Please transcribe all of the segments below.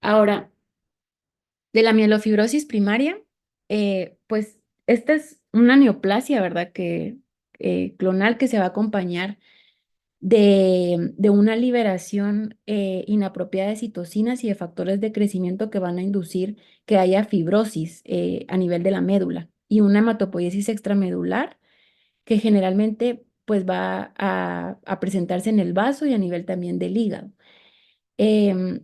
Ahora, de la mielofibrosis primaria, pues esta es una neoplasia, ¿verdad? Clonal que se va a acompañar de una liberación inapropiada de citocinas y de factores de crecimiento que van a inducir que haya fibrosis a nivel de la médula y una hematopoiesis extramedular que generalmente pues va a presentarse en el vaso y a nivel también del hígado. Em,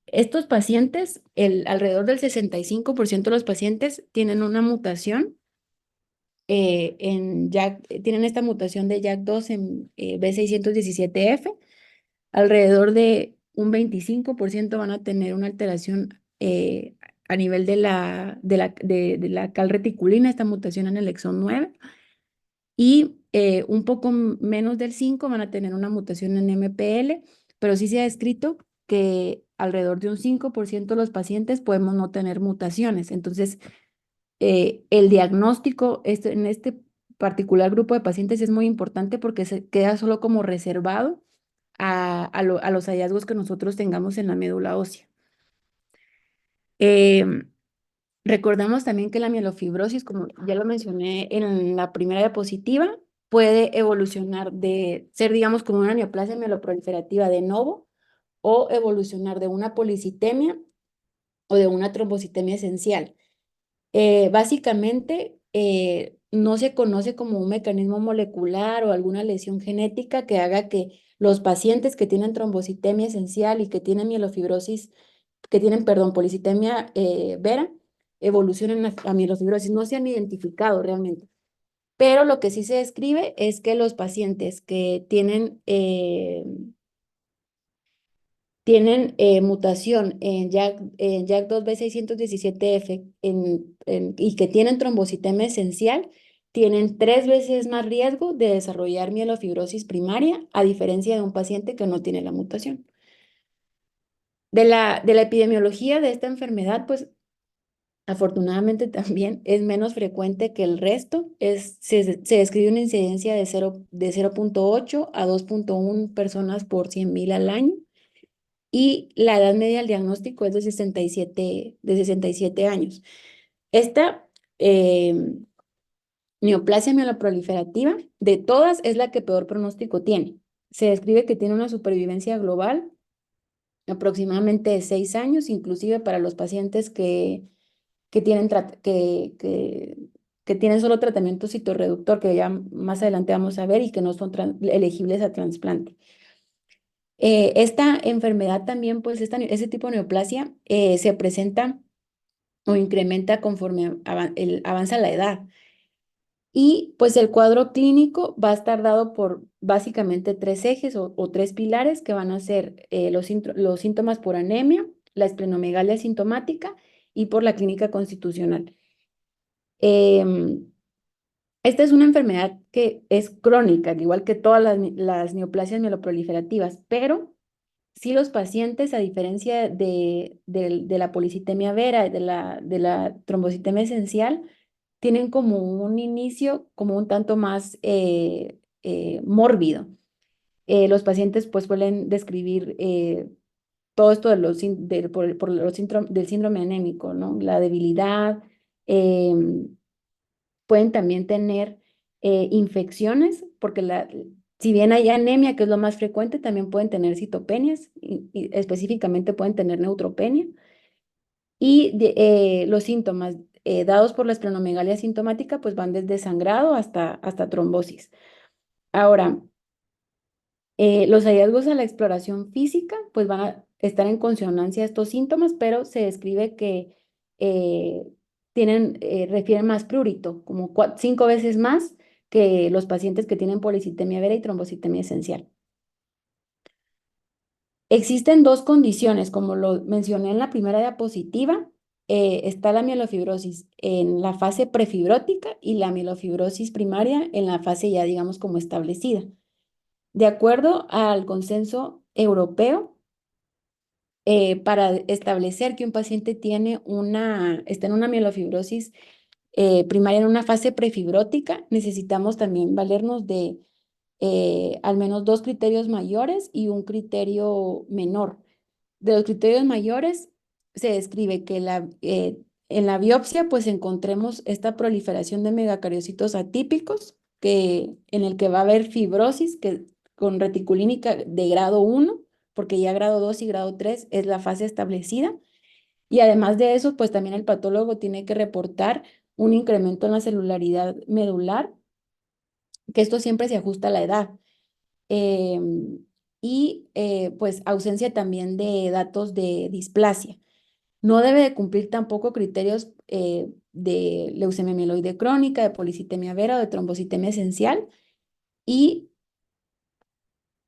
Estos pacientes, alrededor del 65% de los pacientes tienen una mutación tienen esta mutación de JAK2 en B617F. Alrededor de un 25% van a tener una alteración a nivel de la calreticulina, esta mutación en el exón 9, y un poco menos del 5 van a tener una mutación en MPL, pero sí se ha descrito que alrededor de un 5% de los pacientes podemos no tener mutaciones. Entonces, el diagnóstico en este particular grupo de pacientes es muy importante porque se queda solo como reservado a los hallazgos que nosotros tengamos en la médula ósea. Em, Recordemos también que la mielofibrosis, como ya lo mencioné en la primera diapositiva, puede evolucionar de ser, digamos, como una neoplasia mieloproliferativa de novo o evolucionar de una policitemia o de una trombocitemia esencial. Básicamente, no se conoce como un mecanismo molecular o alguna lesión genética que haga que los pacientes que tienen trombocitemia esencial y que tienen mielofibrosis, que tienen, perdón, policitemia vera, evolucionen a mielofibrosis. No se han identificado realmente. Pero lo que sí se describe es que los pacientes que tienen mutación en JAK2B617F y que tienen trombocitemia esencial, tienen 3 veces más riesgo de desarrollar mielofibrosis primaria, a diferencia de un paciente que no tiene la mutación. De la epidemiología de esta enfermedad, pues afortunadamente también es menos frecuente que el resto. Se describe una incidencia de 0.8 a 2.1 personas por 100.000 al año. Y la edad media del diagnóstico es de 67 años. Esta neoplasia mieloproliferativa, de todas, es la que peor pronóstico tiene. Se describe que tiene una supervivencia global aproximadamente de 6 años, inclusive para los pacientes que tienen solo tratamiento citorreductor, que ya más adelante vamos a ver, y que no son elegibles a trasplante. Esta enfermedad también, pues ese tipo de neoplasia se presenta o incrementa conforme avanza la edad. Y pues el cuadro clínico va a estar dado por básicamente 3 ejes o 3 pilares que van a ser los síntomas por anemia, la esplenomegalia sintomática y por la clínica constitucional. Em, Esta es una enfermedad que es crónica, al igual que todas las neoplasias mieloproliferativas, pero sí, los pacientes, a diferencia de la policitemia vera, de la trombocitemia esencial, tienen como un inicio como un tanto más mórbido. Los pacientes pues suelen describir todo esto del síndrome anémico, ¿no? La debilidad, pueden también tener infecciones, porque si bien hay anemia, que es lo más frecuente, también pueden tener citopenias y específicamente pueden tener neutropenia. Y los síntomas dados por la esplenomegalia sintomática pues van desde sangrado hasta trombosis. Ahora, los hallazgos a la exploración física pues van a estar en consonancia a estos síntomas, pero se describe que eh, refieren más prurito, como 5 veces más que los pacientes que tienen policitemia vera y trombocitemia esencial. Existen dos condiciones, como lo mencioné en la primera diapositiva. Está la mielofibrosis en la fase prefibrótica y la mielofibrosis primaria en la fase ya, digamos, como establecida. De acuerdo al consenso europeo, para establecer que un paciente está en una mielofibrosis primaria en una fase prefibrótica, necesitamos también valernos de al menos 2 criterios mayores y un criterio menor. De los criterios mayores se describe que en la biopsia pues encontremos esta proliferación de megacariocitos atípicos, en el que va a haber fibrosis con reticulínica de grado 1, porque ya grado 2 y grado 3 es la fase establecida. Y además de eso, pues también el patólogo tiene que reportar un incremento en la celularidad medular, que esto siempre se ajusta a la edad. Pues ausencia también de datos de displasia. No debe de cumplir tampoco criterios de leucemia mieloide crónica, de policitemia vera o de trombocitemia esencial. Y,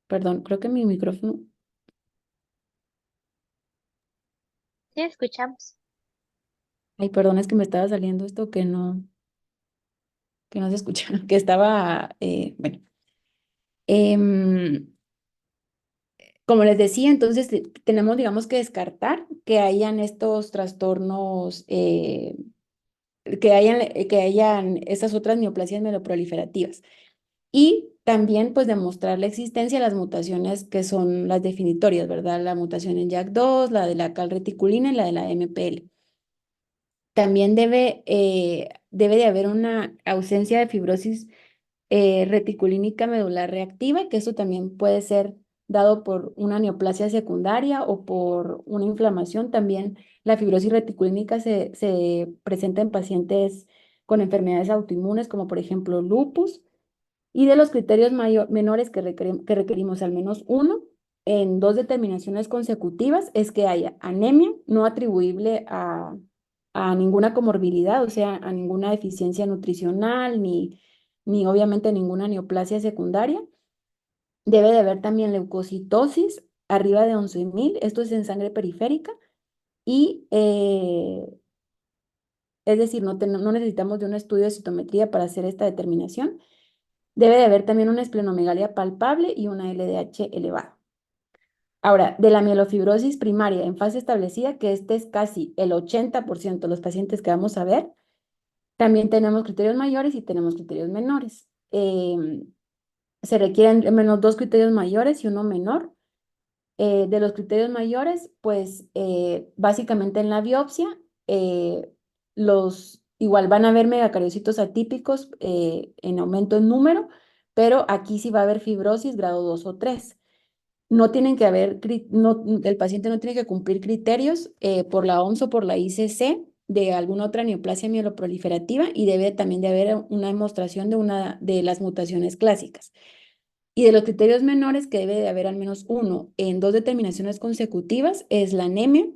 perdón, creo que mi micrófono, Sí, escuchamos. ay, perdón, es que me estaba saliendo esto que no se escucha, que estaba, bueno. Em, Como les decía, entonces tenemos, digamos, que descartar que hayan estos trastornos, que hayan estas otras neoplasias mieloproliferativas. Y también, pues, demostrar la existencia de las mutaciones que son las definitorias, ¿verdad? La mutación en JAK2, la de la calreticulina y la de la MPL. También debe de haber una ausencia de fibrosis reticulínica medular reactiva, que eso también puede ser dado por una neoplasia secundaria o por una inflamación. También la fibrosis reticulínica se presenta en pacientes con enfermedades autoinmunes, como por ejemplo lupus. Y de los criterios menores que requerimos al menos uno en dos determinaciones consecutivas es que haya anemia no atribuible a ninguna comorbilidad, o sea, a ninguna deficiencia nutricional, ni obviamente ninguna neoplasia secundaria. Debe de haber también leucocitosis arriba de 11.000, esto es en sangre periférica, y es decir, no necesitamos de un estudio de citometría para hacer esta determinación. Debe de haber también una esplenomegalia palpable y una LDH elevada. Ahora, de la mielofibrosis primaria en fase establecida, que este es casi el 80% de los pacientes que vamos a ver, también tenemos criterios mayores y tenemos criterios menores. Se requieren al menos dos criterios mayores y uno menor. De los criterios mayores, pues básicamente en la biopsia, igual van a haber megacariocitos atípicos en aumento en número, pero aquí sí va a haber fibrosis grado 2 o 3. No tienen que haber, el paciente no tiene que cumplir criterios por la OMS o por la ICC de alguna otra neoplasia mieloproliferativa y debe también de haber una demostración de una de las mutaciones clásicas. Y de los criterios menores, que debe de haber al menos uno en dos determinaciones consecutivas, es la anemia,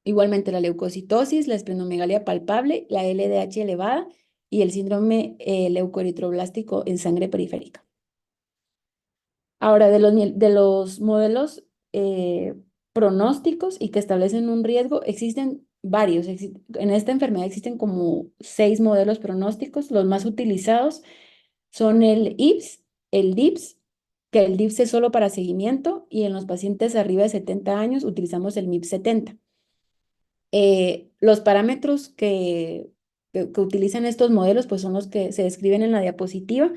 igualmente la leucocitosis, la esplenomegalia palpable, la LDH elevada y el síndrome leucoeritroblástico en sangre periférica. Ahora, de los modelos pronósticos y que establecen un riesgo, existen varios. En esta enfermedad existen como 6 modelos pronósticos. Los más utilizados son el IPS, el DIPS, que el DIPS es solo para seguimiento, y en los pacientes arriba de 70 años utilizamos el MIP 70. Los parámetros que utilizan estos modelos pues son los que se describen en la diapositiva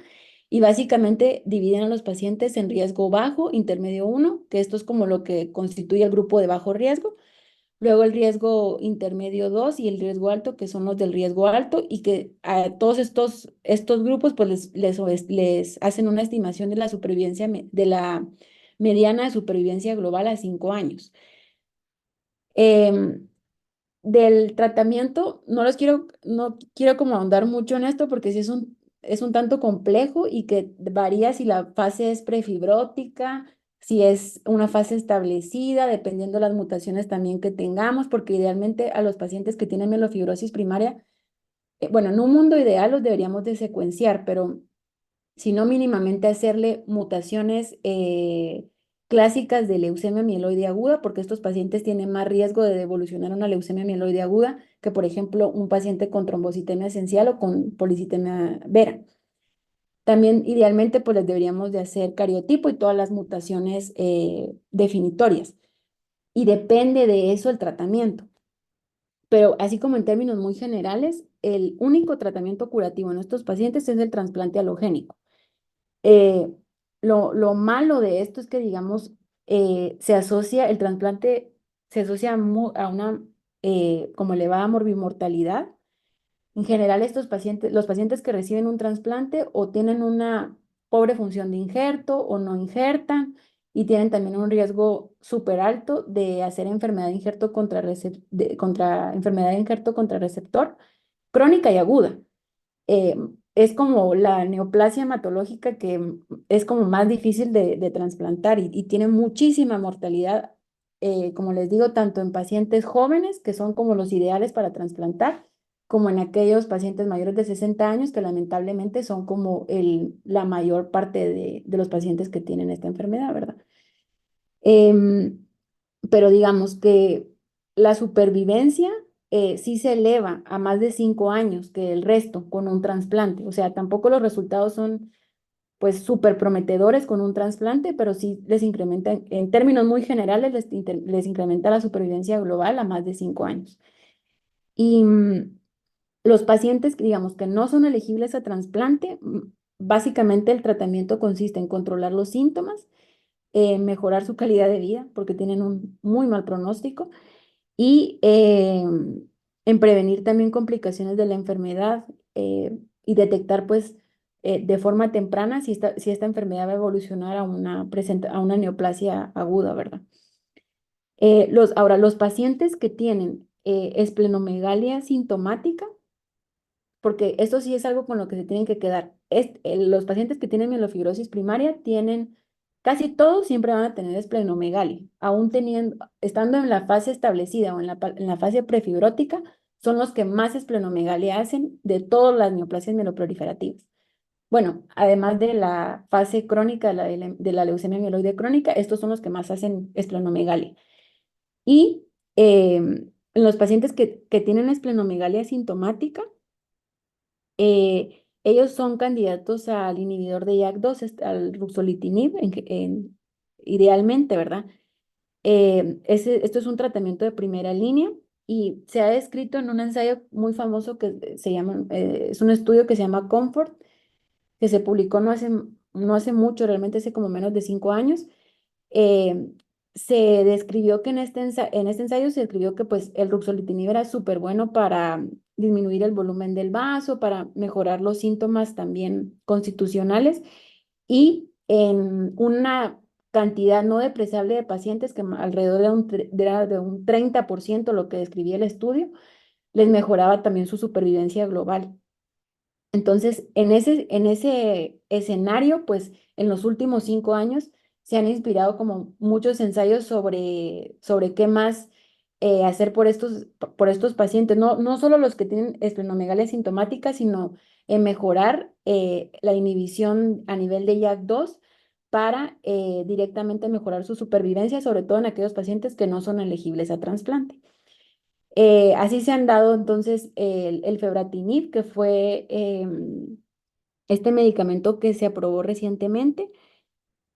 y básicamente dividen a los pacientes en riesgo bajo, intermedio 1, que esto es como lo que constituye el grupo de bajo riesgo, luego el riesgo intermedio 2 y el riesgo alto, que son los del riesgo alto, y que a todos estos grupos pues les hacen una estimación de la supervivencia, de la mediana de supervivencia global a 5 años. Em, Del tratamiento, no quiero como ahondar mucho en esto porque sí es un tanto complejo y que varía si la fase es prefibrótica, si es una fase establecida, dependiendo de las mutaciones también que tengamos, porque idealmente a los pacientes que tienen mielofibrosis primaria, bueno, en un mundo ideal los deberíamos de secuenciar, pero sino mínimamente hacerle mutaciones clásicas de leucemia mieloide aguda, porque estos pacientes tienen más riesgo de evolucionar a una leucemia mieloide aguda que, por ejemplo, un paciente con trombocitemia esencial o con policitemia vera. También, idealmente, pues les deberíamos de hacer cariotipo y todas las mutaciones definitorias. Y depende de eso el tratamiento. Pero así como en términos muy generales, el único tratamiento curativo en estos pacientes es el trasplante halogénico. Eh, lo malo de esto es que, digamos, el trasplante se asocia a una como elevada morbimortalidad. En general, estos pacientes, los pacientes que reciben un trasplante o tienen una pobre función de injerto o no injertan y tienen también un riesgo súper alto de hacer enfermedad de injerto contra enfermedad de injerto contra receptor crónica y aguda. eh, es como la neoplasia hematológica que es como más difícil de trasplantar y tiene muchísima mortalidad, como les digo, tanto en pacientes jóvenes, que son como los ideales para trasplantar, como en aquellos pacientes mayores de 60 años, que lamentablemente son como la mayor parte de los pacientes que tienen esta enfermedad, ¿verdad? Em, pero digamos que la supervivencia sí se eleva a más de 5 años que el resto con un trasplante. O sea, tampoco los resultados son pues súper prometedores con un trasplante, pero sí les incrementa, en términos muy generales, les incrementa la supervivencia global a más de 5 años. Y los pacientes, digamos, que no son elegibles a trasplante, básicamente el tratamiento consiste en controlar los síntomas, mejorar su calidad de vida, porque tienen un muy mal pronóstico, y en prevenir también complicaciones de la enfermedad, y detectar pues de forma temprana si esta enfermedad va a evolucionar a a una neoplasia aguda, ¿verdad? Ahora, los pacientes que tienen esplenomegalia sintomática, porque esto sí es algo con lo que se tienen que quedar. Los pacientes que tienen mielofibrosis primaria tienen, casi todos siempre van a tener esplenomegalia, aún estando en la fase establecida o en la fase prefibrótica, son los que más esplenomegalia hacen de todas las neoplasias mieloproliferativas. Bueno, además de la fase crónica de la leucemia mieloide crónica, estos son los que más hacen esplenomegalia. Y en los pacientes que tienen esplenomegalia sintomática, ellos son candidatos al inhibidor de JAK2, al ruxolitinib, idealmente, ¿verdad? Esto es un tratamiento de primera línea y se ha descrito en un ensayo muy famoso que se llama, es un estudio que se llama COMFORT, que se publicó no hace mucho, realmente hace como menos de 5 años. eh, Se describió que en este ensayo se describió que pues el ruxolitinib era súper bueno para disminuir el volumen del vaso, para mejorar los síntomas también constitucionales y en una cantidad no depresable de pacientes, que alrededor de un 30%, lo que describía el estudio, les mejoraba también su supervivencia global. Entonces, en ese escenario, pues en los últimos 5 años se han inspirado como muchos ensayos sobre qué más hacer por estos pacientes, no solo los que tienen esplenomegalia sintomática, sino en mejorar la inhibición a nivel de JAK2 para directamente mejorar su supervivencia, sobre todo en aquellos pacientes que no son elegibles a trasplante. Así se han dado entonces el febratinib, que fue este medicamento que se aprobó recientemente.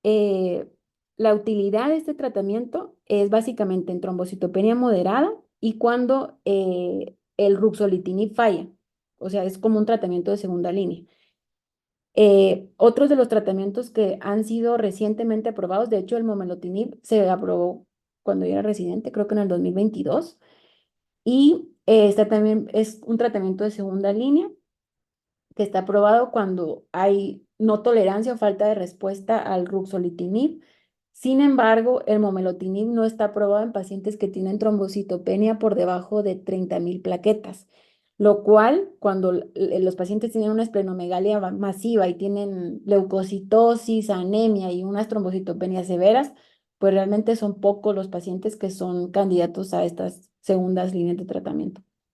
Eh, la utilidad de este tratamiento es básicamente en trombocitopenia moderada y cuando el ruxolitinib falla, o sea, es como un tratamiento de segunda línea. Otros de los tratamientos que han sido recientemente aprobados, de hecho el momelotinib se aprobó cuando yo era residente, creo que en el 2022. Y esta también es un tratamiento de segunda línea que está aprobado cuando hay no tolerancia o falta de respuesta al ruxolitinib. Sin embargo, el momelotinib no está aprobado en pacientes que tienen trombocitopenia por debajo de 30.000 plaquetas, lo cual, cuando los pacientes tienen una esplenomegalia masiva y tienen leucocitosis, anemia y unas trombocitopenias severas, pues realmente son pocos los pacientes que son candidatos a estas segundas líneas de tratamiento.